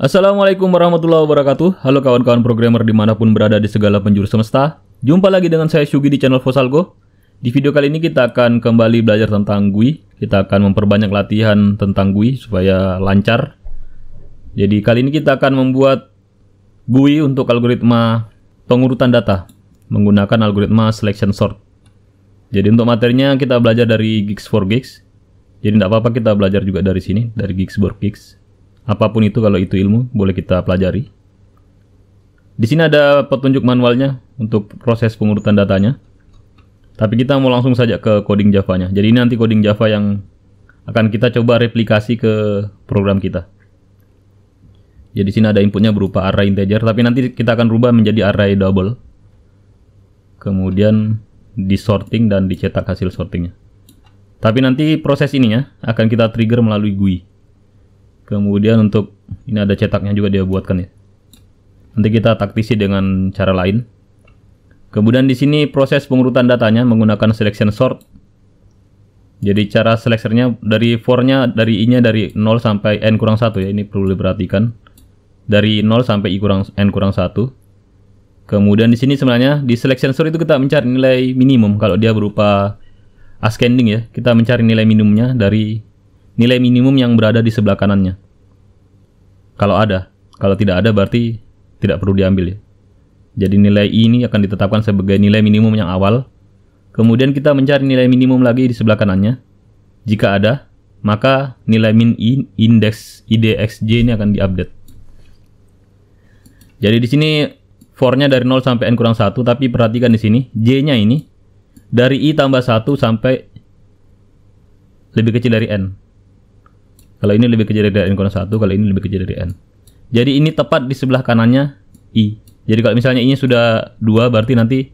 Assalamualaikum warahmatullahi wabarakatuh. Halo kawan-kawan programmer dimanapun berada di segala penjuru semesta. Jumpa lagi dengan saya Syugi di channel Fosalgo. Di video kali ini kita akan kembali belajar tentang GUI. Kita akan memperbanyak latihan tentang GUI supaya lancar. Jadi kali ini kita akan membuat GUI untuk algoritma pengurutan data menggunakan algoritma selection sort. Jadi untuk materinya kita belajar dari Geeks for Geeks. Jadi tidak apa-apa kita belajar juga dari sini, dari Geeks for Geeks. Apapun itu, kalau itu ilmu, boleh kita pelajari. Di sini ada petunjuk manualnya untuk proses pengurutan datanya. Tapi kita mau langsung saja ke coding Java-nya. Jadi ini nanti coding Java yang akan kita coba replikasi ke program kita. Jadi di sini ada inputnya berupa array integer, tapi nanti kita akan rubah menjadi array double. Kemudian disorting dan dicetak hasil sortingnya. Tapi nanti proses ininya akan kita trigger melalui GUI. Kemudian untuk ini ada cetaknya juga dia buatkan ya. Nanti kita taktisi dengan cara lain. Kemudian di sini proses pengurutan datanya menggunakan selection sort. Jadi cara seleksernya dari for-nya dari i-nya dari 0 sampai n-1 ya. Ini perlu diperhatikan. Dari 0 sampai n-1. Kemudian di sini sebenarnya di selection sort itu kita mencari nilai minimum kalau dia berupa ascending ya. Kita mencari nilai minimumnya dari nilai minimum yang berada di sebelah kanannya. Kalau ada, kalau tidak ada berarti tidak perlu diambil ya. Jadi nilai i ini akan ditetapkan sebagai nilai minimum yang awal. Kemudian kita mencari nilai minimum lagi di sebelah kanannya. Jika ada, maka nilai min i indeks idxj ini akan diupdate. Jadi di sini for-nya dari 0 sampai n-1, tapi perhatikan di sini j-nya ini dari i tambah 1 sampai lebih kecil dari n. Kalau ini lebih kecil dari n-1, kalau ini lebih kecil dari n. Jadi ini tepat di sebelah kanannya i. Jadi kalau misalnya i-nya sudah 2, berarti nanti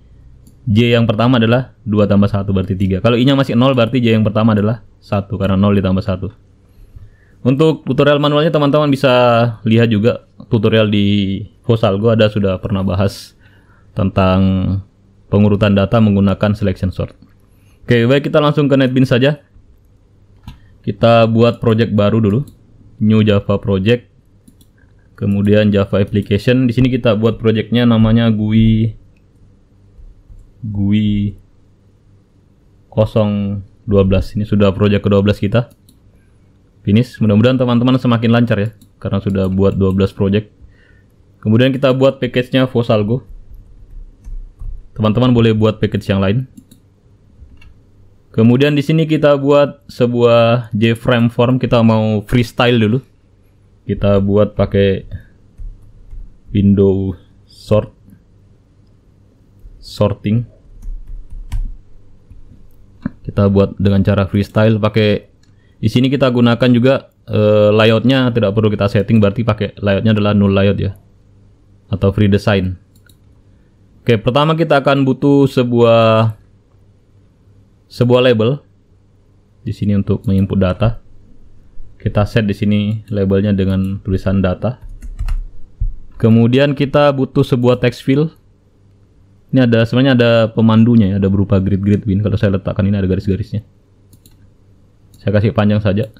j yang pertama adalah 2 tambah 1, berarti 3. Kalau i-nya masih 0, berarti j yang pertama adalah 1, karena 0 ditambah 1. Untuk tutorial manualnya teman-teman bisa lihat juga tutorial di Fosalgo, ada sudah pernah bahas tentang pengurutan data menggunakan selection sort. Oke, baik, kita langsung ke NetBeans saja. Kita buat project baru dulu, new Java project, kemudian Java application. Di sini kita buat projectnya namanya GUI 012. Ini sudah project ke-12 kita. Finish. Mudah-mudahan teman-teman semakin lancar ya, karena sudah buat 12 project. Kemudian kita buat package-nya Fosalgo. Teman-teman boleh buat package yang lain. Kemudian di sini kita buat sebuah JFrame form. Kita mau freestyle dulu. Kita buat pakai window sorting. Kita buat dengan cara freestyle. Pakai di sini kita gunakan juga layoutnya tidak perlu kita setting. Berarti pakai layoutnya adalah null layout ya, atau free design. Oke, pertama kita akan butuh sebuah label di sini untuk menginput data. Kita set di sini labelnya dengan tulisan data. Kemudian kita butuh sebuah text field. Ini sebenarnya ada pemandunya ya, ada berupa grid win. Kalau saya letakkan ini ada garis-garisnya. Saya kasih panjang saja.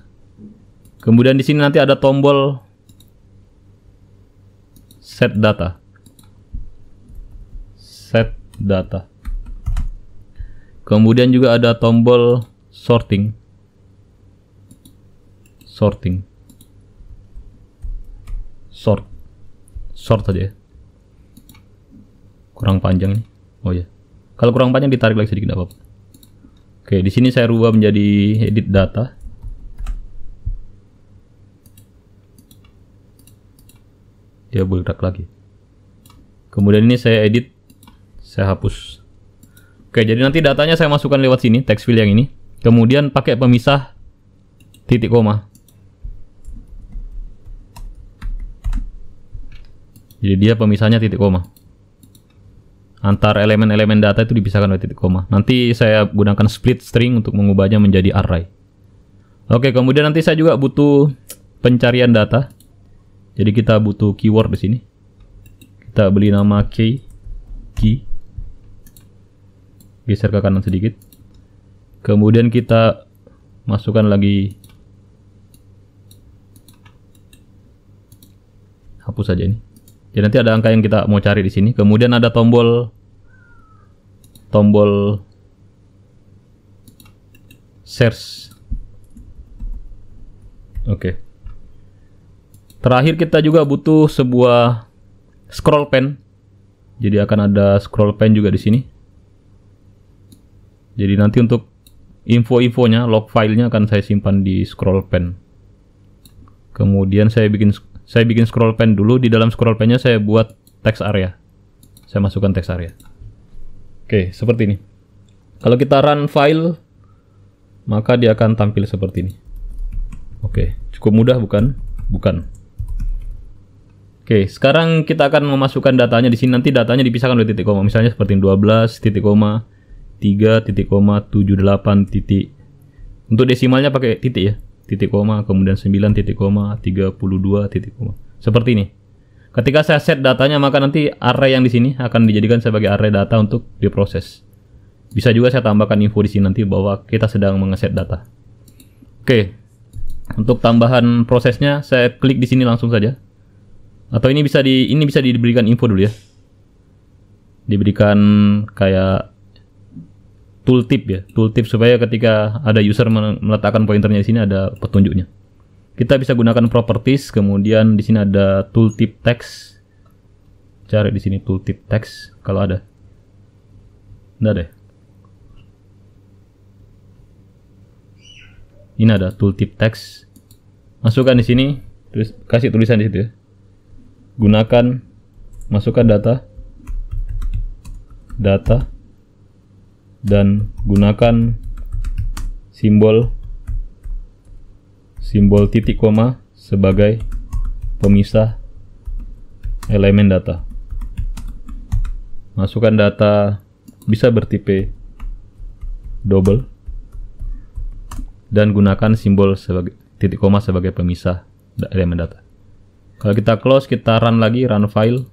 Kemudian di sini nanti ada tombol set data. Kemudian juga ada tombol sorting. Sort saja ya. Kurang panjang nih. Oh ya. Kalau kurang panjang ditarik lagi sedikit, apa-apa. Oke, di sini saya rubah menjadi edit data. Dia bergerak lagi. Kemudian ini saya edit, saya hapus. Oke, jadi nanti datanya saya masukkan lewat sini, text field yang ini. Kemudian pakai pemisah titik koma. Jadi dia pemisahnya titik koma. Antar elemen-elemen data itu dipisahkan oleh titik koma. Nanti saya gunakan split string untuk mengubahnya menjadi array. Oke, kemudian nanti saya juga butuh pencarian data. Jadi kita butuh keyword di sini. Kita beli nama key. Geser ke kanan sedikit. Kemudian kita masukkan lagi hapus saja ini. Jadi nanti ada angka yang kita mau cari di sini. Kemudian ada tombol search. Oke. Terakhir kita juga butuh sebuah scroll pen. Jadi akan ada scroll pen juga di sini. Jadi nanti untuk info-infonya, log filenya akan saya simpan di scroll pen. Kemudian saya bikin scroll pen dulu. Di dalam scroll pennya saya buat text area. Saya masukkan text area. Oke, seperti ini. Kalau kita run file, maka dia akan tampil seperti ini. Oke, cukup mudah bukan? Bukan. Oke, sekarang kita akan memasukkan datanya di sini. Nanti datanya dipisahkan oleh titik koma. Misalnya seperti 12, titik koma, 3, titik koma, 78, titik. Untuk desimalnya pakai titik ya. Titik koma, kemudian 9, titik koma, 32, titik koma. Seperti ini. Ketika saya set datanya, maka nanti array yang di sini akan dijadikan sebagai array data untuk diproses. Bisa juga saya tambahkan info di sini nanti bahwa kita sedang mengeset data. Oke. Untuk tambahan prosesnya, saya klik di sini langsung saja. Atau ini bisa diberikan info dulu ya. Diberikan kayak tooltip ya, tooltip supaya ketika ada user meletakkan pointernya di sini ada petunjuknya. Kita bisa gunakan properties, kemudian di sini ada tooltip text. Cari di sini tooltip text kalau ada. Nggak ada. Ini ada tooltip text. Masukkan di sini, terus kasih tulisan di situ ya. Gunakan, masukkan data, dan gunakan simbol titik koma sebagai pemisah elemen data. Masukkan data, bisa bertipe double, dan gunakan simbol sebagai titik koma sebagai pemisah elemen data. Kalau kita close, kita run lagi, run file.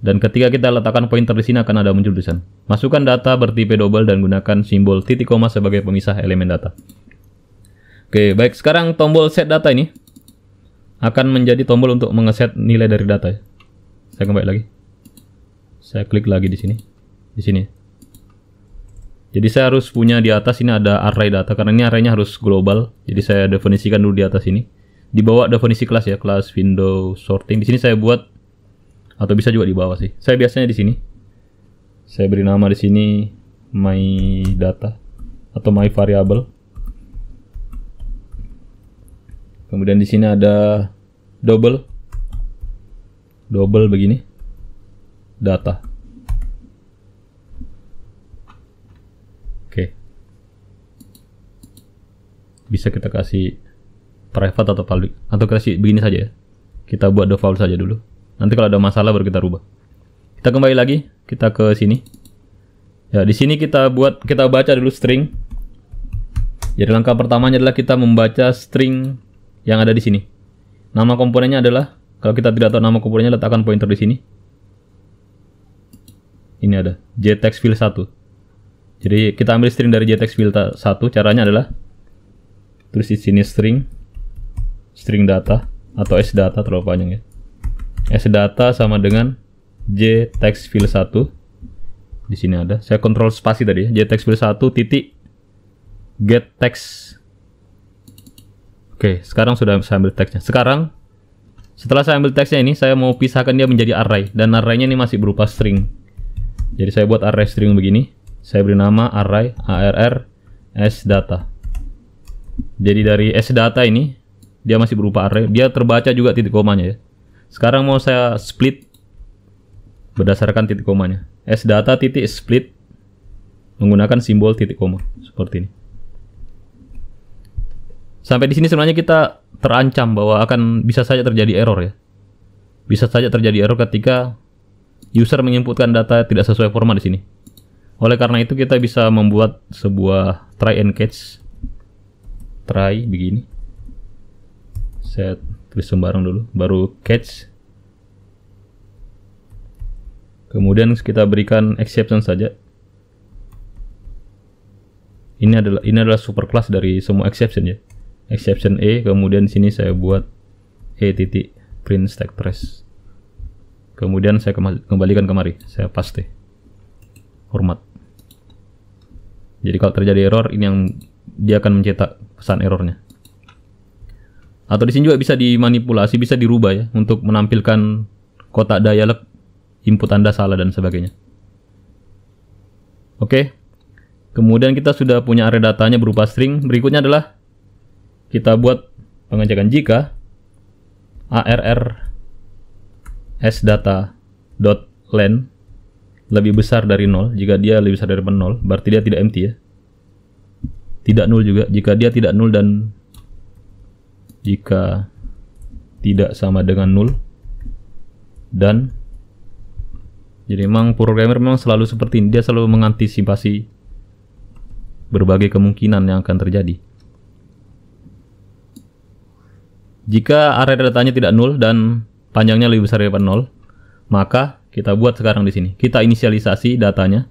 Dan ketika kita letakkan pointer di sini akan ada muncul tulisan. Masukkan data bertipe double dan gunakan simbol titik koma sebagai pemisah elemen data. Oke, baik. Sekarang tombol set data ini akan menjadi tombol untuk mengeset nilai dari data. Saya kembali lagi. Saya klik lagi di sini. Di sini. Jadi saya harus punya di atas ini ada array data karena ini arraynya harus global. Jadi saya definisikan dulu di atas ini. Di bawah definisi kelas ya, kelas window sorting. Di sini saya buat, atau bisa juga di bawah sih. Saya biasanya di sini. Saya beri nama di sini my data atau my variable. Kemudian di sini ada double begini, data. Oke. Bisa kita kasih private atau public, atau kasih begini saja ya. Kita buat default saja dulu. Nanti kalau ada masalah baru kita rubah. Kita kembali lagi, kita ke sini. Ya, di sini kita baca dulu string. Jadi langkah pertamanya adalah kita membaca string yang ada di sini. Nama komponennya adalah, kalau kita tidak tahu nama komponennya, letakkan pointer di sini. Ini ada jtextfield1. Jadi kita ambil string dari jtextfield1. Caranya adalah tulis di sini string data atau sdata, terlalu panjang ya. Sdata sama dengan jtextfield1. Di sini ada. Saya kontrol spasi tadi ya. jtextfield1 titik get text. Oke, sekarang sudah saya ambil teksnya. Sekarang setelah saya ambil teksnya ini, saya mau pisahkan dia menjadi array, dan arraynya ini masih berupa string. Jadi saya buat array string begini. Saya beri nama array sdata. Jadi dari sdata ini dia masih berupa array, dia terbaca juga titik komanya ya. Sekarang mau saya split berdasarkan titik komanya. Sdata titik split menggunakan simbol titik koma seperti ini. Sampai di sini sebenarnya kita terancam bahwa akan bisa saja terjadi error ya. Bisa saja terjadi error ketika user menginputkan data tidak sesuai format di sini. Oleh karena itu kita bisa membuat sebuah try and catch. Try begini. Saya tulis sembarang dulu, baru catch. Kemudian kita berikan exception saja. Ini adalah superclass dari semua exception ya. Exception E, kemudian sini saya buat E titik print stack trace. Kemudian saya kembalikan kemari, saya paste format. Jadi kalau terjadi error, ini yang dia akan mencetak pesan errornya. Atau di sini juga bisa dimanipulasi, bisa dirubah ya untuk menampilkan kotak dialog, input Anda salah dan sebagainya. Oke. Kemudian kita sudah punya array datanya berupa string. Berikutnya adalah kita buat pengecekan jika arr sdata.len lebih besar dari 0. Jika dia lebih besar dari 0, berarti dia tidak empty ya. Tidak null juga. Jika dia tidak null dan jika tidak sama dengan null, dan jadi memang programmer memang selalu seperti ini. Dia selalu mengantisipasi berbagai kemungkinan yang akan terjadi. Jika array datanya tidak null dan panjangnya lebih besar daripada 0, maka kita buat sekarang di sini. Kita inisialisasi datanya.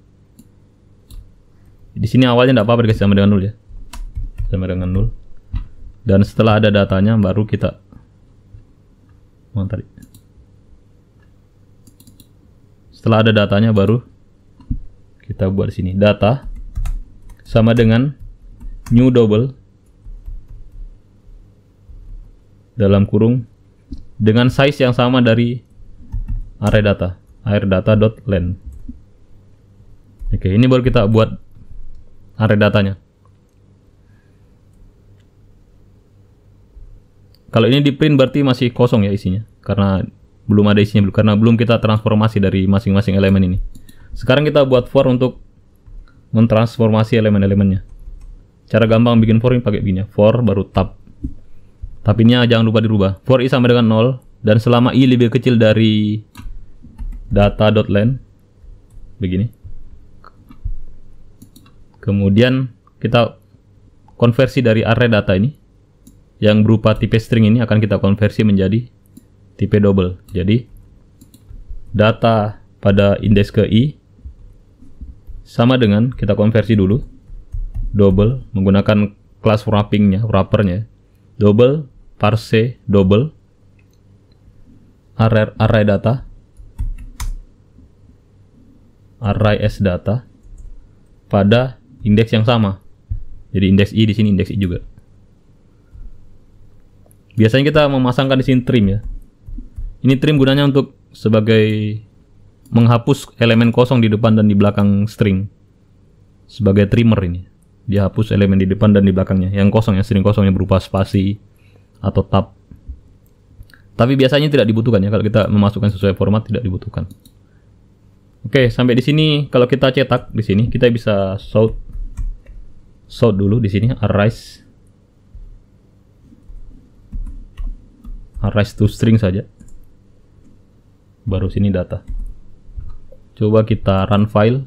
Di sini awalnya tidak apa-apa dikasih sama dengan null ya. Sama dengan null. Dan setelah ada datanya baru kita Setelah ada datanya baru kita buat di sini. Data sama dengan new double dalam kurung dengan size yang sama dari array data, array_data.len. Oke, ini baru kita buat array datanya. Kalau ini di print berarti masih kosong ya isinya, karena belum ada isinya, karena belum kita transformasi dari masing-masing elemen ini. Sekarang kita buat for untuk mentransformasi elemen-elemennya. Cara gampang bikin for ini pakai begini, for baru tab. Tapi ini jangan lupa dirubah. For i sama dengan 0 dan selama i lebih kecil dari data.len begini. Kemudian kita konversi dari array data ini yang berupa tipe string ini akan kita konversi menjadi tipe double. Jadi data pada indeks ke i sama dengan, kita konversi dulu, double menggunakan kelas wrappernya, double parse double array data array sdata pada indeks yang sama. Jadi indeks i di sini indeks i juga. Biasanya kita memasangkan di sini trim ya. Ini trim gunanya untuk sebagai menghapus elemen kosong di depan dan di belakang string. Sebagai trimmer ini. Dia hapus elemen di depan dan di belakangnya. Yang kosong, yang string kosong yang berupa spasi atau tab. Tapi biasanya tidak dibutuhkan ya. Kalau kita memasukkan sesuai format tidak dibutuhkan. Oke, sampai di sini kalau kita cetak di sini kita bisa sort dulu di sini arise to string saja. Baru sini data. Coba kita run file.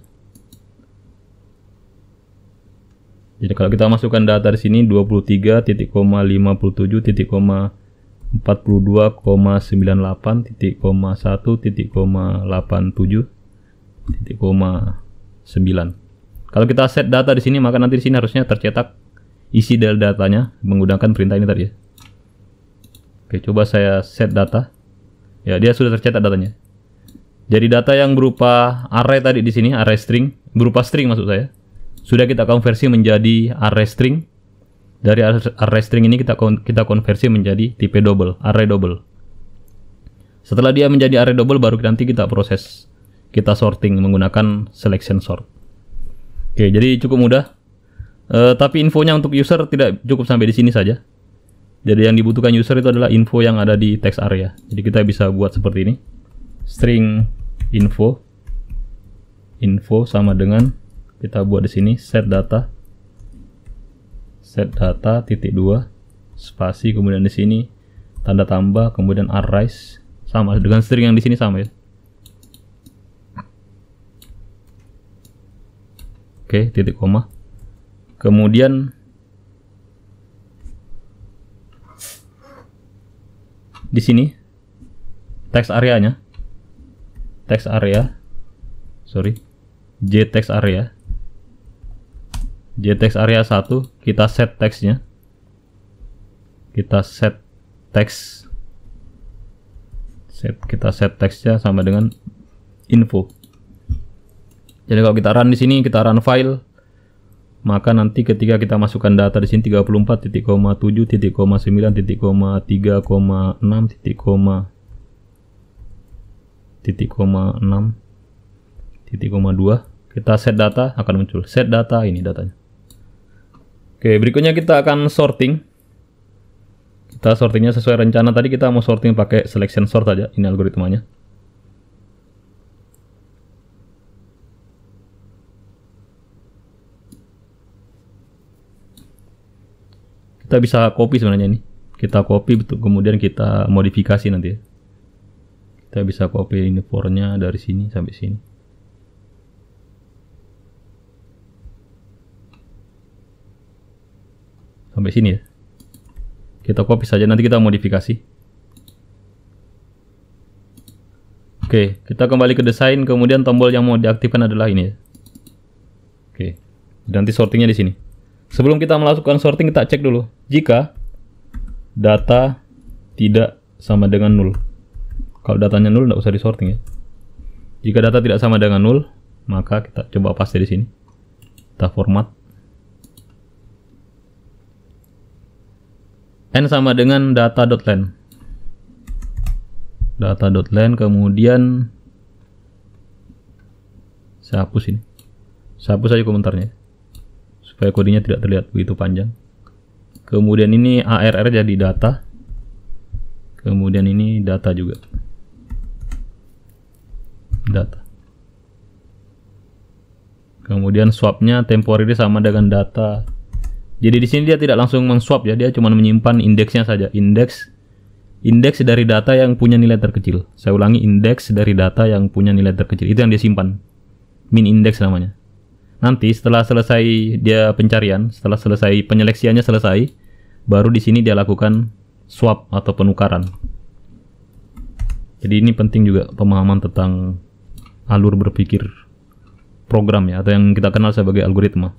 Jadi kalau kita masukkan data di sini 23.42.42,98.1.87.9. Kalau kita set data di sini, maka nanti di sini harusnya tercetak isi dari datanya menggunakan perintah ini tadi ya. Oke, coba saya set data. Ya, dia sudah tercetak datanya. Jadi data yang berupa array tadi di sini, array string, berupa string maksud saya, sudah kita konversi menjadi array string. Dari array string ini kita konversi menjadi tipe double, array double. Setelah dia menjadi array double, baru nanti kita proses, kita sorting menggunakan selection sort. Oke, jadi cukup mudah. Tapi infonya untuk user tidak cukup sampai di sini saja. Jadi yang dibutuhkan user itu adalah info yang ada di text area. Jadi kita bisa buat seperti ini. String info sama dengan kita buat di sini set data titik 2 spasi, kemudian di sini tanda tambah, kemudian arise sama dengan string yang di sini sama ya. Oke, titik koma. Kemudian di sini text area JText area 1 kita set text Kita set teksnya sama dengan info. Jadi kalau kita run di sini, kita run file, maka nanti ketika kita masukkan data di sini 34.7, 0,9, 3,6, 0,6,2, kita set data akan muncul. Set data, ini datanya. Oke, berikutnya kita akan sorting. Kita sortingnya sesuai rencana tadi, kita mau sorting pakai selection sort aja. Ini algoritmanya. Kita bisa copy sebenarnya ini. Kita copy, kemudian kita modifikasi nanti ya. Kita bisa copy ini for-nya dari sini sampai sini. Sampai sini ya. Kita copy saja, nanti kita modifikasi. Oke, kita kembali ke desain, kemudian tombol yang mau diaktifkan adalah ini ya. Oke, nanti sortingnya di sini. Sebelum kita melakukan sorting, kita cek dulu. Jika data tidak sama dengan 0. Kalau datanya 0, tidak usah disorting ya. Jika data tidak sama dengan 0, maka kita coba paste di sini. Kita format. N sama dengan data.len. Data.len, kemudian saya hapus ini. Saya hapus saja komentarnya supaya kodenya tidak terlihat begitu panjang. Kemudian ini ARR jadi data. Kemudian ini data juga. Data. Kemudian swapnya temporary sama dengan data. Jadi di sini dia tidak langsung meng-swap ya, dia cuma menyimpan indeksnya saja. Indeks dari data yang punya nilai terkecil. Saya ulangi, indeks dari data yang punya nilai terkecil. Itu yang dia simpan. Min index namanya. Nanti setelah selesai dia pencarian, setelah selesai penyeleksiannya selesai, baru di sini dia lakukan swap atau penukaran. Jadi ini penting juga pemahaman tentang alur berpikir program ya, atau yang kita kenal sebagai algoritma.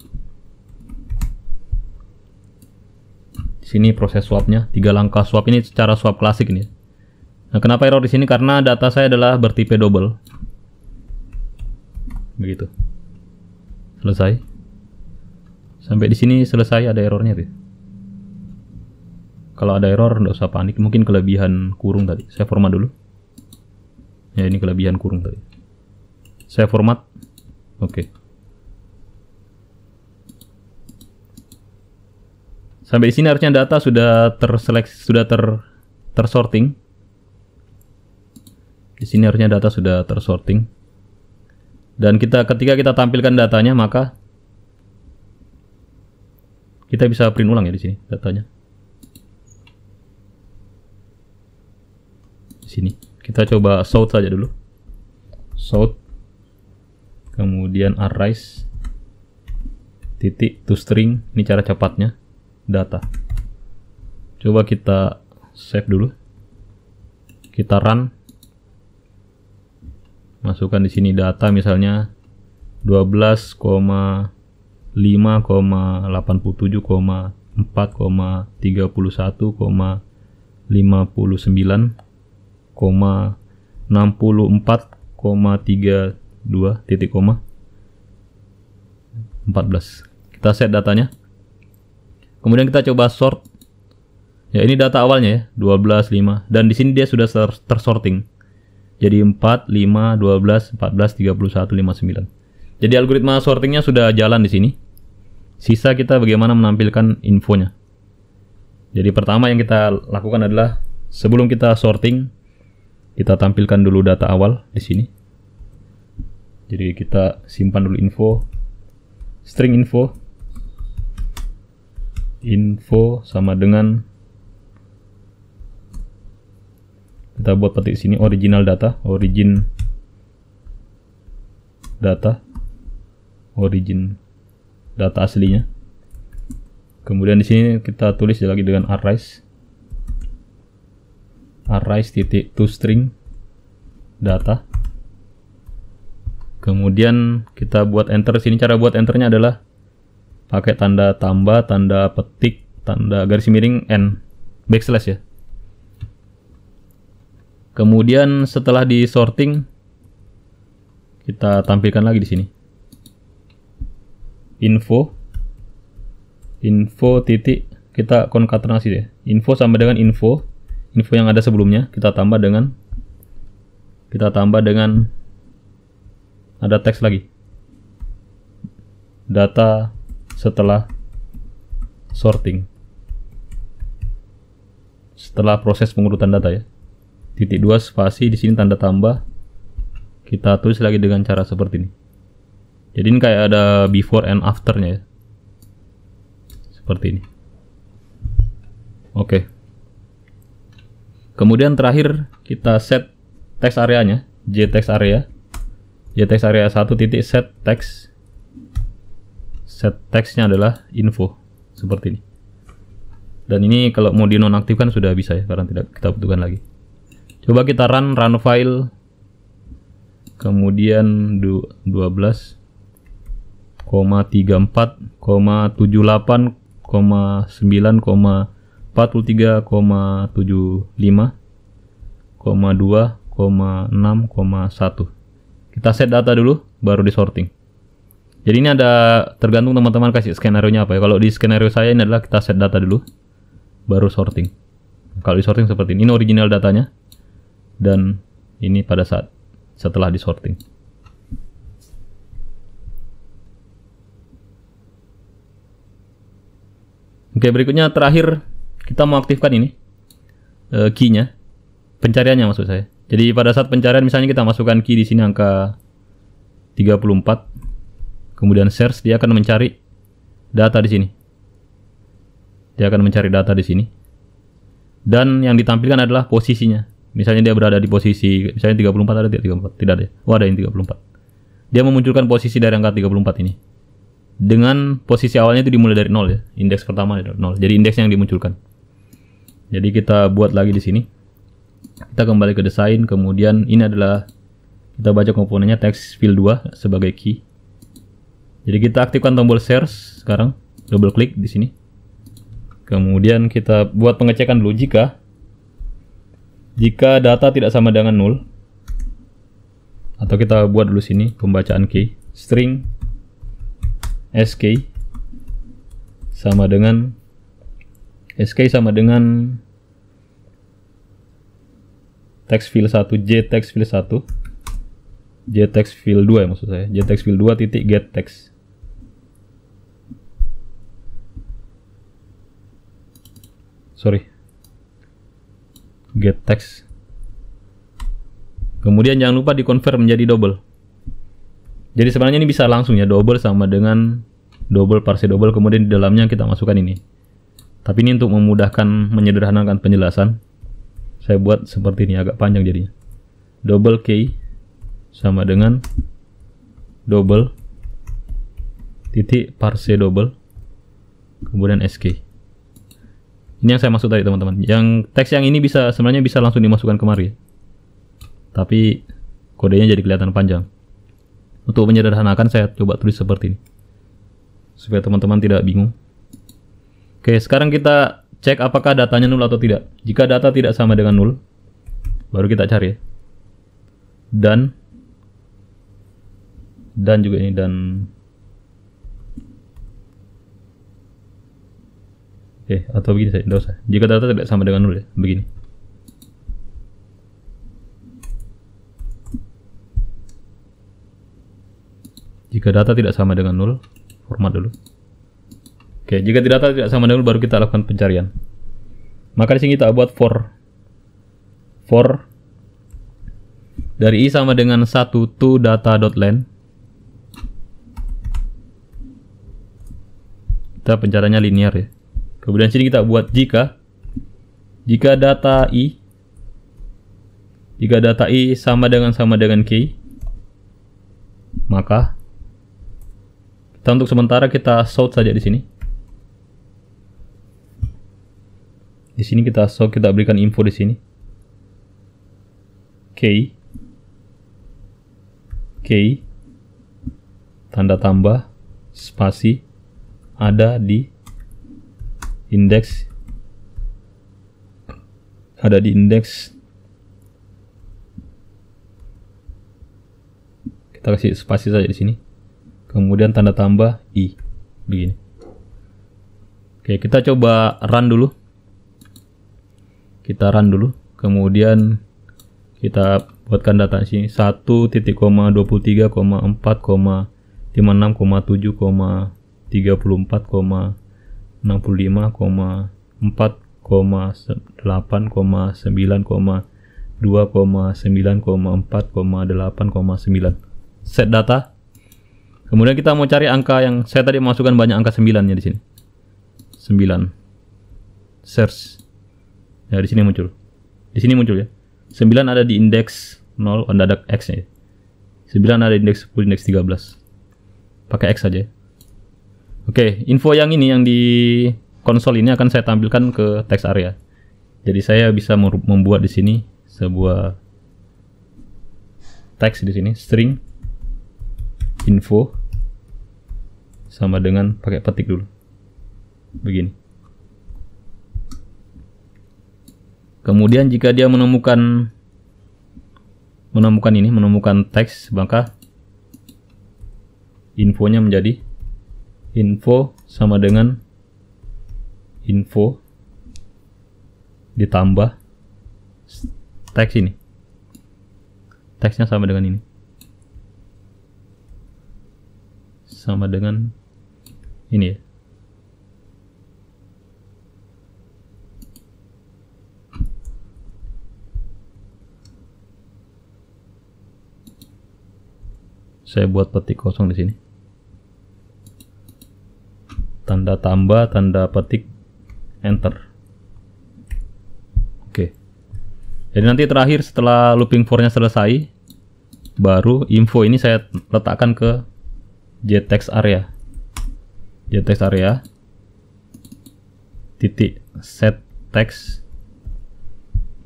Di sini proses swapnya, 3 langkah swap ini secara swap klasik ini. Nah, kenapa error di sini? Karena data saya adalah bertipe double. Begitu. Selesai. Sampai di sini selesai, ada errornya tuh. Kalau ada error, nggak usah panik. Mungkin kelebihan kurung tadi. Saya format dulu. Ya, ini kelebihan kurung tadi. Saya format. Oke. Sampai di sini harusnya data sudah terseleksi, sudah tersorting. Di sini harusnya data sudah tersorting. Dan ketika kita tampilkan datanya, maka kita bisa print ulang ya di sini datanya. Di sini kita coba sort saja dulu. Sort. Kemudian arise titik to string, ini cara cepatnya. Data. Coba kita save dulu. Kita run. Masukkan di sini data misalnya 12,5,81,59,64,32 titik koma 14. Kita set datanya. Kemudian kita coba sort. Ya, ini data awalnya ya, 12, 5. Dan di sini dia sudah tersorting. Jadi 4, 5, 12, 14, 31, 59. Jadi algoritma sortingnya sudah jalan di sini. Sisa kita bagaimana menampilkan infonya. Jadi pertama yang kita lakukan adalah sebelum kita sorting, kita tampilkan dulu data awal di sini. Jadi kita simpan dulu info, string info. Info sama dengan, kita buat petik sini original data, origin data aslinya. Kemudian di sini kita tulis lagi dengan arise titik to string data. Kemudian kita buat enter. Sini cara buat enternya adalah pakai tanda tambah, tanda petik, tanda garis miring, n, backslash ya. Kemudian setelah di sorting, kita tampilkan lagi di sini. Info titik, kita konkatenasi deh. Info sama dengan info yang ada sebelumnya, kita tambah dengan ada teks lagi. Data setelah sorting. Setelah proses pengurutan data ya. Titik 2 spasi, di sini tanda tambah. Kita tulis lagi dengan cara seperti ini. Jadi ini kayak ada before and after-nya ya. Seperti ini. Oke. Kemudian terakhir kita set text areanya, jtext area. Jtext area 1 titik set text. Set text-nya adalah info seperti ini. Dan ini kalau mau dinonaktifkan sudah bisa ya, karena tidak kita butuhkan lagi. Coba kita run file. Kemudian 12,34,79,43,75,2,6,1. Kita set data dulu, baru di sorting. Jadi ini ada tergantung teman-teman kasih skenario-nya apa ya. Kalau di skenario saya ini adalah kita set data dulu, baru sorting. Kalau di sorting seperti ini original datanya, dan ini pada saat setelah di sorting. Oke, berikutnya terakhir kita mau aktifkan ini key-nya, pencariannya maksud saya. Jadi pada saat pencarian misalnya kita masukkan key di sini angka 34. Kemudian search, dia akan mencari data di sini. Dia akan mencari data di sini. Dan yang ditampilkan adalah posisinya. Misalnya dia berada di posisi, misalnya 34 ada, 34 tidak ada. Oh, ada yang 34. Dia memunculkan posisi dari angka 34 ini. Dengan posisi awalnya itu dimulai dari 0 ya. Indeks pertama dari 0. Jadi indeksnya yang dimunculkan. Jadi kita buat lagi di sini. Kita kembali ke desain, kemudian ini adalah kita baca komponennya text field 2 sebagai key. Jadi kita aktifkan tombol search sekarang, double klik di sini. Kemudian kita buat pengecekan dulu jika data tidak sama dengan 0. Atau kita buat dulu sini pembacaan key, string sk sama dengan text field 1, jtext field 1, jtext field 2 ya maksud saya, jtext field 2 titik get text. Get text. Kemudian jangan lupa di-convert menjadi double. Jadi sebenarnya ini bisa langsung ya, double sama dengan double parse double, kemudian di dalamnya kita masukkan ini. Tapi ini untuk memudahkan, menyederhanakan penjelasan, saya buat seperti ini, agak panjang jadinya. Double key sama dengan double titik parse double, kemudian sk. Ini yang saya maksud tadi teman-teman. Yang teks yang ini sebenarnya bisa langsung dimasukkan kemari. Tapi kodenya jadi kelihatan panjang. Untuk menyederhanakan saya coba tulis seperti ini. Supaya teman-teman tidak bingung. Oke, sekarang kita cek apakah datanya 0 atau tidak. Jika data tidak sama dengan 0, baru kita cari ya. Dan juga ini dan. Atau begini saja, tidak usah. Jika data tidak sama dengan 0 ya, begini. Jika data tidak sama dengan 0, format dulu. Oke, jika data tidak sama dengan 0 baru kita lakukan pencarian. Maka di sini kita buat for dari i sama dengan 1 to data.len. Kita pencariannya linear ya. Kemudian sini kita buat jika data i sama dengan key, maka kita untuk sementara kita sort saja di sini. Di sini kita sort, kita berikan info di sini. Key tanda tambah spasi ada di indeks Kita kasih spasi saja di sini. Kemudian tanda tambah I. Begini. Oke, kita coba run dulu. Kita run dulu. Kemudian kita buatkan data di sini 1,23,4,56,4,9,2,9,4,8,9. Set data. Kemudian kita mau cari angka yang saya tadi masukkan banyak angka 9-nya di sini. 9. Search. Ya, di sini muncul. Di sini muncul ya. 9 ada di indeks 0, ada X-nya. 9 ada di indeks 10, indeks 13. Pakai X saja. Oke, info yang ini yang di konsol ini akan saya tampilkan ke text area. Jadi saya bisa membuat di sini sebuah teks di sini, string info sama dengan pakai petik dulu. Begini. Kemudian jika dia menemukan teks, maka infonya menjadi info sama dengan info ditambah teks ini. Teksnya sama dengan ini. Sama dengan ini ya. Saya buat petik kosong di sini. Tanda tambah, tanda petik, enter. Oke. Jadi nanti terakhir setelah looping for-nya selesai, baru info ini saya letakkan ke JText area. JText area titik set text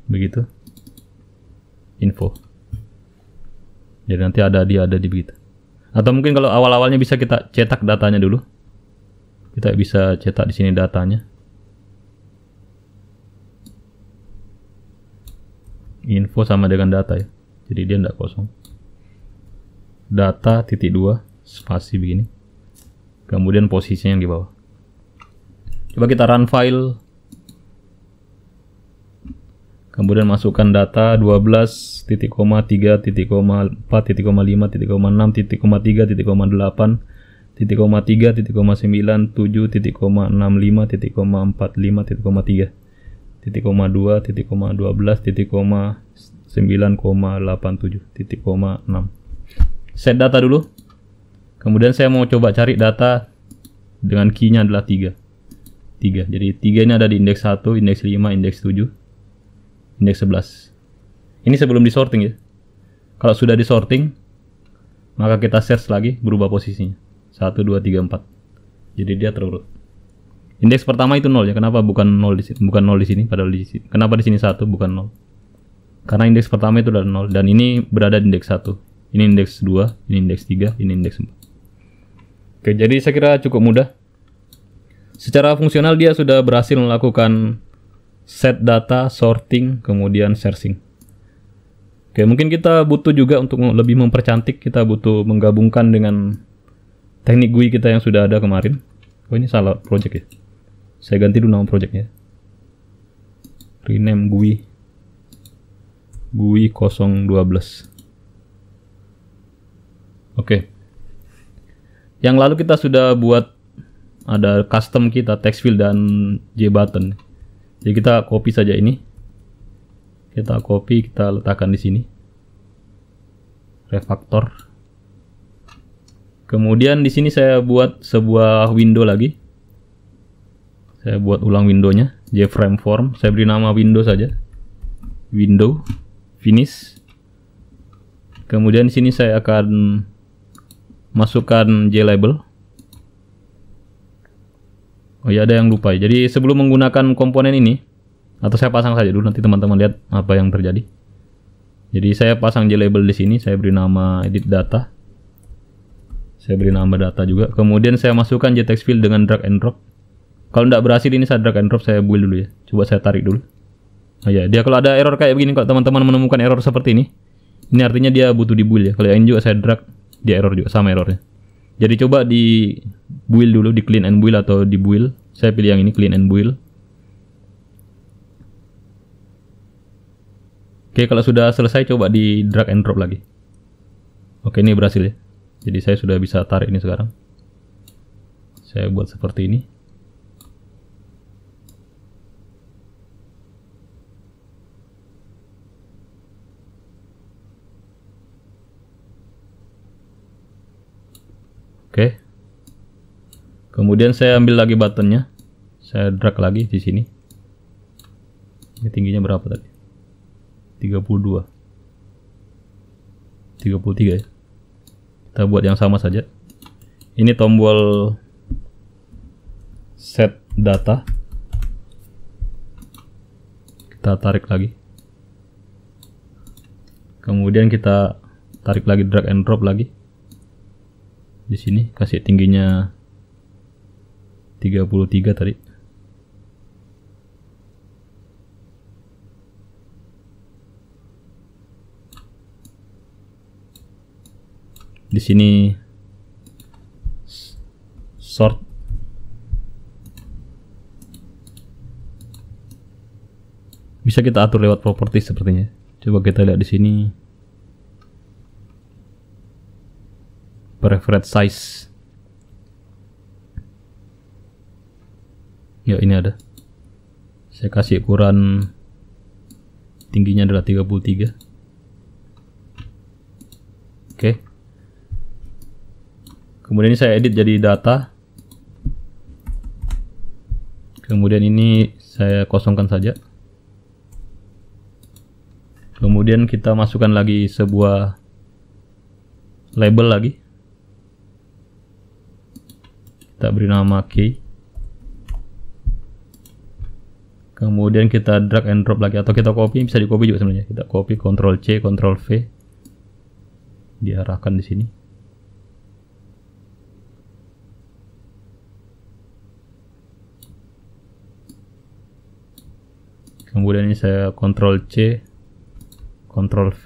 begitu info. Jadi nanti ada di begitu. Atau mungkin kalau awal-awalnya bisa kita cetak datanya dulu. Kita bisa cetak di sini datanya. Info sama dengan data ya. Jadi dia tidak kosong. Data titik 2 spasi begini. Kemudian posisinya yang di bawah. Coba kita run file. Kemudian masukkan data 12, titik koma, 3, titik koma, 4, titik koma, 5, titik koma, 6, titik koma, 3, titik koma, 8, titik koma, 3, titik koma, 9, 7, titik koma, 65, titik koma, 45, titik koma, 3, titik koma, 2, titik koma, 12, titik koma, 9,87, titik koma, 6. Set data dulu. Kemudian saya mau coba cari data dengan key-nya adalah 3. Jadi 3 ini ada di indeks 1, indeks 5, indeks 7, indeks 11. Ini sebelum disorting ya. Kalau sudah disorting, maka kita search lagi, berubah posisinya. 1, 2, 3, 4. Jadi dia terurut. Indeks pertama itu 0 ya. Kenapa bukan 0 di sini? Bukan 0 di sini padahal di sini. Kenapa di sini 1 bukan 0? Karena indeks pertama itu adalah 0 dan ini berada di indeks 1. Ini indeks 2, ini indeks 3, ini indeks 4. Oke, jadi saya kira cukup mudah. Secara fungsional dia sudah berhasil melakukan set data, sorting, kemudian searching. Oke, mungkin kita butuh juga untuk lebih mempercantik, kita butuh menggabungkan dengan teknik GUI kita yang sudah ada kemarin. Oh, ini salah project ya. Saya ganti dulu nama projectnya. Rename GUI 012. Oke. Yang lalu kita sudah buat ada custom kita text field dan JButton. Jadi kita copy saja ini. Kita copy, kita letakkan di sini. Refactor. Kemudian di sini saya buat sebuah window lagi. Saya buat ulang windownya, JFrame form. Saya beri nama window saja. Window, finish. Kemudian di sini saya akan masukkan JLabel. Oh ya, ada yang lupa. Jadi sebelum menggunakan komponen ini, atau saya pasang saja dulu, nanti teman-teman lihat apa yang terjadi. Jadi saya pasang JLabel di sini, saya beri nama edit data. Saya beri nama data juga. Kemudian saya masukkan JText field dengan drag and drop. Kalau tidak berhasil ini saya drag and drop, saya build dulu ya. Coba saya tarik dulu. Oh ya, dia kalau ada error kayak begini, kalau teman-teman menemukan error seperti ini artinya dia butuh di build ya. Kalau yang ini juga saya drag dia error juga, sama errornya. Jadi coba di build dulu, di clean and build atau di build. Saya pilih yang ini, clean and build. Oke, kalau sudah selesai coba di drag and drop lagi. Oke, ini berhasil ya. Jadi saya sudah bisa tarik ini sekarang. Saya buat seperti ini. Oke. Kemudian saya ambil lagi buttonnya. Saya drag lagi di sini. Ini tingginya berapa tadi? 32. 33 ya. Kita buat yang sama saja. Ini tombol set data. Kita tarik lagi. Kemudian kita tarik lagi, drag and drop lagi. Di sini kasih tingginya 33 tadi. Di sini sort. Bisa kita atur lewat properties sepertinya. Coba kita lihat di sini. Preferred size. Ya, ini ada. Saya kasih ukuran tingginya adalah 33. Oke. Kemudian ini saya edit jadi data. Kemudian ini saya kosongkan saja. Kemudian kita masukkan lagi sebuah label lagi. Kita beri nama key. Kemudian kita drag and drop lagi, atau kita copy, bisa di copy juga sebenarnya. Kita copy, Ctrl C, Ctrl V, diarahkan di sini. Kemudian ini saya Ctrl C, Ctrl V,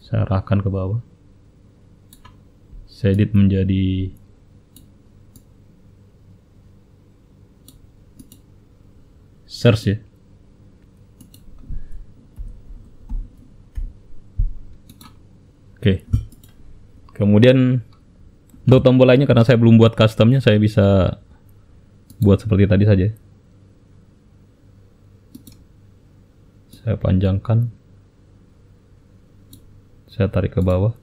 saya arahkan ke bawah. Saya edit menjadi search ya. Oke. Kemudian untuk tombol lainnya, karena saya belum buat customnya, saya bisa buat seperti tadi saja. Saya panjangkan. Saya tarik ke bawah.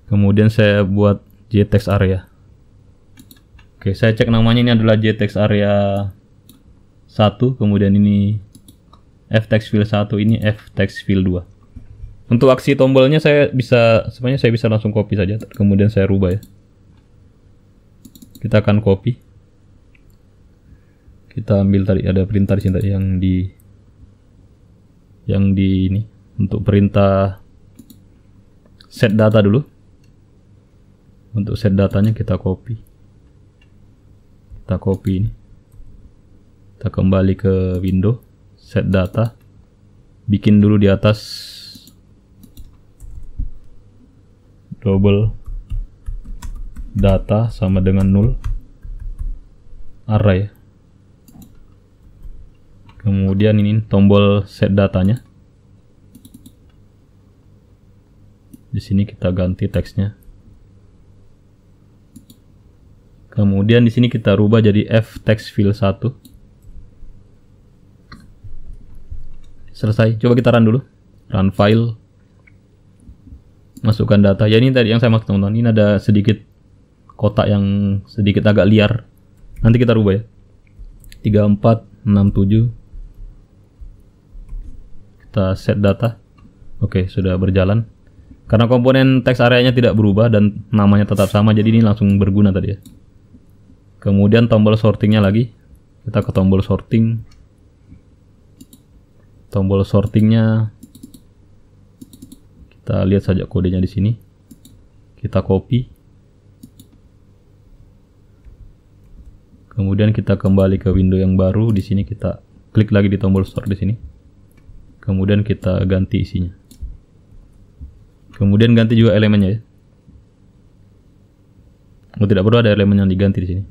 Kemudian saya buat JText area. Oke, saya cek namanya, ini adalah JText area 1, kemudian ini ftext fill 1, ini ftext fill 2. Untuk aksi tombolnya sebenarnya saya bisa langsung copy saja, kemudian saya rubah ya. Kita akan copy. Kita ambil tadi ada perintah di sini tadi yang di ini untuk perintah set data dulu. Untuk set datanya kita copy. Kita copy ini. Kita kembali ke window, set data. Bikin dulu di atas double data sama dengan null array. Kemudian ini tombol set datanya. Di sini kita ganti teksnya. Kemudian di sini kita rubah jadi ftext fill 1. Selesai. Coba kita run dulu. Run file. Masukkan data. Ya, ini tadi yang saya maksud teman-teman. Ini ada sedikit kotak yang sedikit agak liar. Nanti kita rubah ya. 3467. Kita set data. Oke, sudah berjalan. Karena komponen text areanya tidak berubah dan namanya tetap sama, jadi ini langsung berguna tadi ya. Kemudian tombol sortingnya lagi. Kita ke tombol sorting. Tombol sortingnya kita lihat saja kodenya di sini. Kita copy. Kemudian kita kembali ke window yang baru. Di sini kita klik lagi di tombol sort di sini. Kemudian kita ganti isinya. Kemudian ganti juga elemennya ya. Tidak perlu ada elemen yang diganti di sini.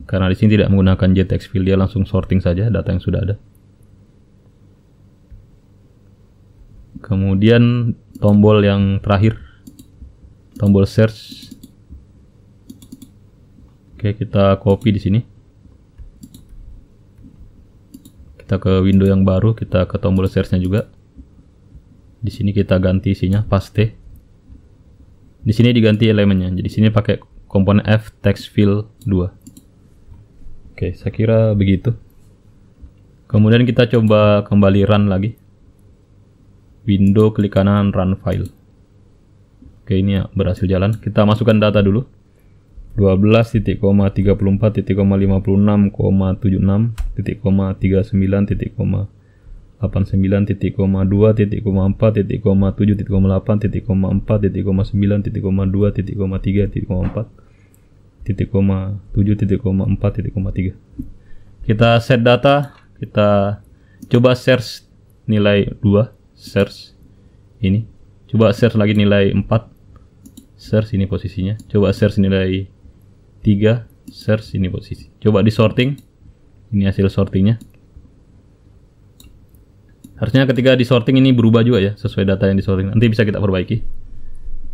Karena di sini tidak menggunakan JTextFill, dia langsung sorting saja data yang sudah ada. Kemudian tombol yang terakhir, tombol search. Oke, kita copy di sini. Kita ke window yang baru, kita ke tombol search-nya juga. Di sini kita ganti isinya, paste. Di sini diganti elemennya. Jadi sini pakai komponen F TextFill 2. Oke, saya kira begitu. Kemudian kita coba kembali run lagi. Window klik kanan run file. Oke, ini ya, berhasil jalan. Kita masukkan data dulu. 12.4.2.4.2.4.4.4.4.4.4.3. Kita set data, kita coba search nilai 2, search ini. Coba search lagi nilai 4, search ini posisinya. Coba search nilai 3, search ini posisi. Coba di sorting, ini hasil sortingnya. Harusnya ketika di sorting ini berubah juga ya, sesuai data yang di sorting. Nanti bisa kita perbaiki.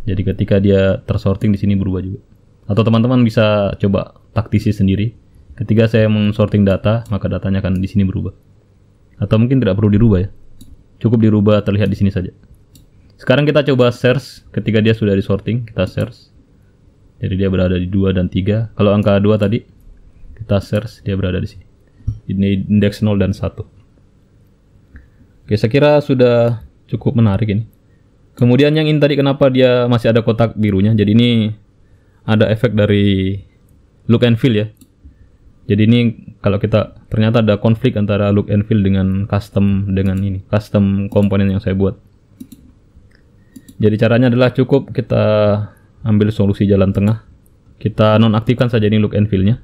Jadi ketika dia tersorting di sini berubah juga. Atau teman-teman bisa coba taktisi sendiri. Ketika saya men-sorting data, maka datanya akan di sini berubah. Atau mungkin tidak perlu dirubah ya. Cukup dirubah terlihat di sini saja. Sekarang kita coba search ketika dia sudah disorting, kita search. Jadi dia berada di 2 dan 3. Kalau angka 2 tadi, kita search, dia berada di sini. Ini indeks 0 dan 1. Oke, saya kira sudah cukup menarik ini. Kemudian yang ini tadi kenapa dia masih ada kotak birunya. Jadi ini ada efek dari look and feel ya. Jadi ini kalau kita ternyata ada konflik antara look and feel dengan custom komponen yang saya buat. Jadi caranya adalah cukup kita ambil solusi jalan tengah. Kita nonaktifkan saja ini look and feel-nya.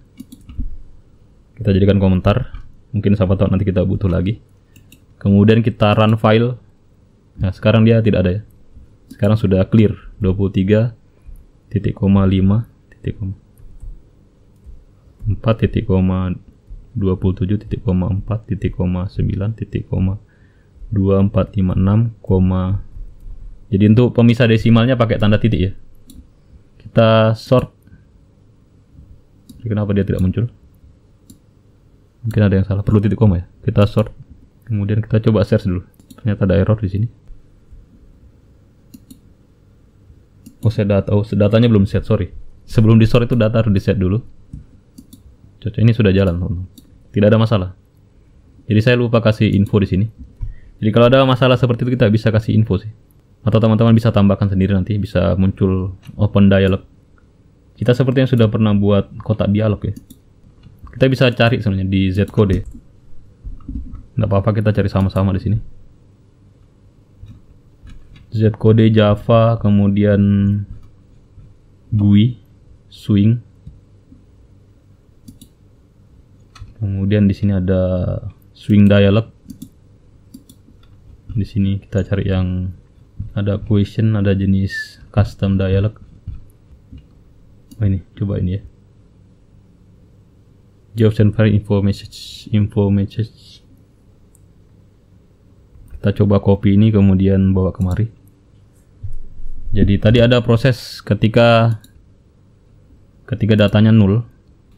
Kita jadikan komentar. Mungkin siapa tahu nanti kita butuh lagi. Kemudian kita run file. Nah, sekarang dia tidak ada ya. Sekarang sudah clear 23.4.4.9.2456, jadi untuk pemisah desimalnya pakai tanda titik ya. Kita sort. Kenapa dia tidak muncul? Mungkin ada yang salah, perlu titik koma ya. Kita sort. Kemudian kita coba search dulu. Ternyata ada error di sini. Datanya belum set, sorry. Sebelum di sort itu data harus di set dulu. Cocok, ini sudah jalan, teman-teman. Tidak ada masalah. Jadi saya lupa kasih info di sini. Jadi kalau ada masalah seperti itu kita bisa kasih info sih. Atau teman-teman bisa tambahkan sendiri nanti, bisa muncul open dialog. Kita seperti yang sudah pernah buat kotak dialog ya. Kita bisa cari sebenarnya di Z-code. Nggak apa-apa, kita cari sama-sama di sini. Z-code Java, kemudian GUI, swing. Kemudian di sini ada swing dialog. Di sini kita cari yang ada question, ada jenis custom dialog. Oh ini, coba ini ya. Jobs and file info message. Kita coba copy ini kemudian bawa kemari. Jadi tadi ada proses ketika datanya 0.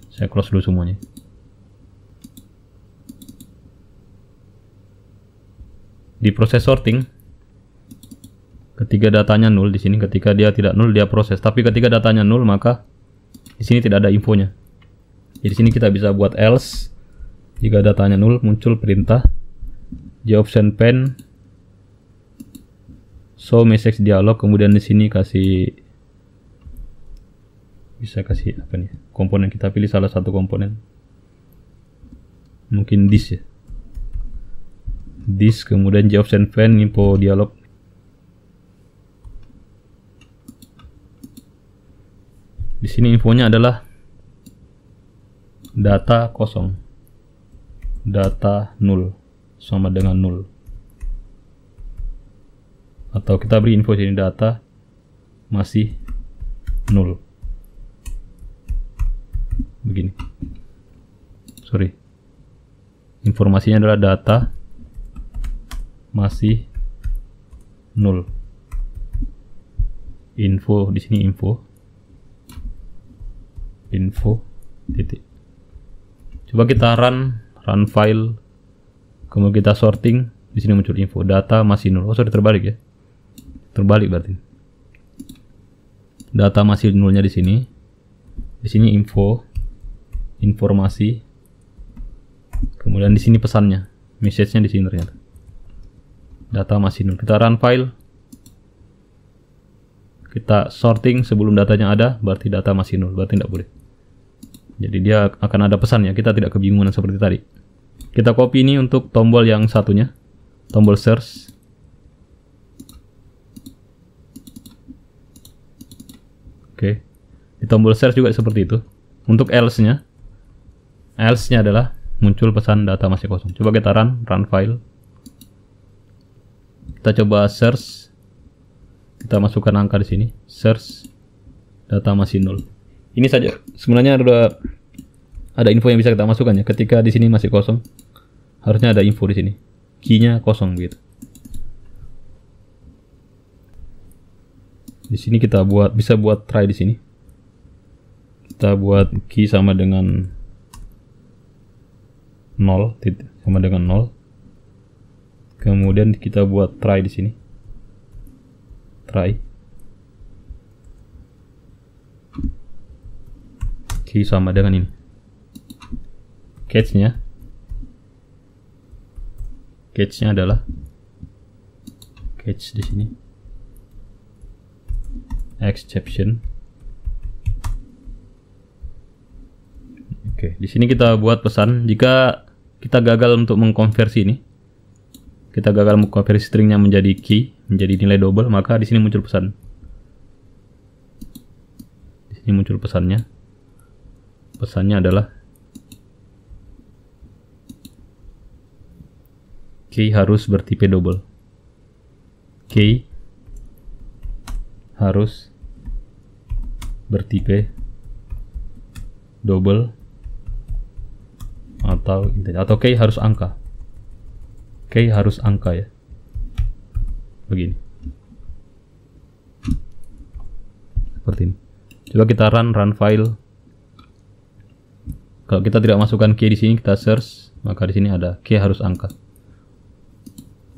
Saya close dulu semuanya. Di proses sorting, ketika datanya 0 di sini, ketika dia tidak 0 dia proses. Tapi ketika datanya 0 maka di sini tidak ada infonya. Jadi di sini kita bisa buat else. Jika datanya 0 muncul perintah Jobs&Pen show message dialog. Kemudian di sini bisa kasih apa nih? Komponen, kita pilih salah satu komponen. Mungkin this ya. This, kemudian Jobs&Pen info dialog. Di sini infonya adalah data kosong. data 0 sama dengan 0. Atau kita beri info sini data masih 0. Begini. Sorry. Informasinya adalah data masih 0. Info di sini info titik. Coba kita run file, kemudian kita sorting, di sini muncul info data masih 0. Oh, sorry, terbalik ya. Terbalik berarti. Data masih 0-nya di sini. Di sini info, informasi. Kemudian di sini pesannya, message-nya di sini ternyata. Data masih 0. Kita run file. Kita sorting sebelum datanya ada, berarti data masih 0, berarti tidak boleh. Jadi dia akan ada pesannya, kita tidak kebingungan seperti tadi. Kita copy ini untuk tombol yang satunya, tombol search. Oke, di tombol search juga seperti itu. Untuk else-nya adalah muncul pesan data masih kosong. Coba kita run file. Kita coba search. Kita masukkan angka di sini, search, data masih 0. Ini saja. Sebenarnya ada info yang bisa kita masukkan ya. Ketika di sini masih kosong, harusnya ada info di sini. Key-nya kosong gitu. Di sini kita bisa buat try di sini. Kita buat key sama dengan 0, sama dengan 0. Kemudian kita buat try di sini. Try. Key sama dengan ini. Catch-nya adalah catch di sini. Exception. Oke, di sini kita buat pesan jika kita gagal untuk mengkonversi ini. Kita gagal mengkonversi stringnya menjadi key, menjadi nilai double, maka di sini muncul pesan. Di sini muncul pesannya. Pesannya adalah key harus bertipe double. Key harus bertipe double atau key harus angka. Key harus angka ya. Begini. Seperti ini. Coba kita run file. Kalau kita tidak masukkan key di sini, kita search, maka di sini ada key harus angka.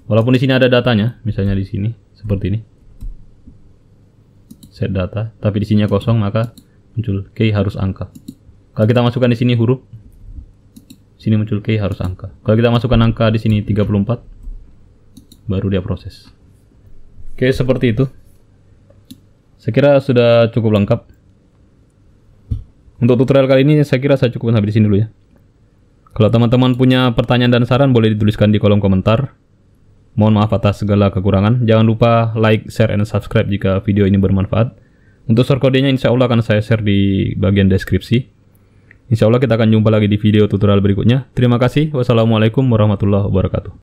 Walaupun di sini ada datanya, misalnya di sini seperti ini. Set data, tapi di sini kosong, maka muncul key harus angka. Kalau kita masukkan di sini huruf, sini muncul key harus angka. Kalau kita masukkan angka di sini 34, baru dia proses. Oke, seperti itu. Saya kira sudah cukup lengkap. Untuk tutorial kali ini saya kira saya cukup sampai di sini dulu ya. Kalau teman-teman punya pertanyaan dan saran boleh dituliskan di kolom komentar. Mohon maaf atas segala kekurangan. Jangan lupa like, share, and subscribe jika video ini bermanfaat. Untuk source kodenya insya Allah akan saya share di bagian deskripsi. Insya Allah kita akan jumpa lagi di video tutorial berikutnya. Terima kasih. Wassalamualaikum warahmatullahi wabarakatuh.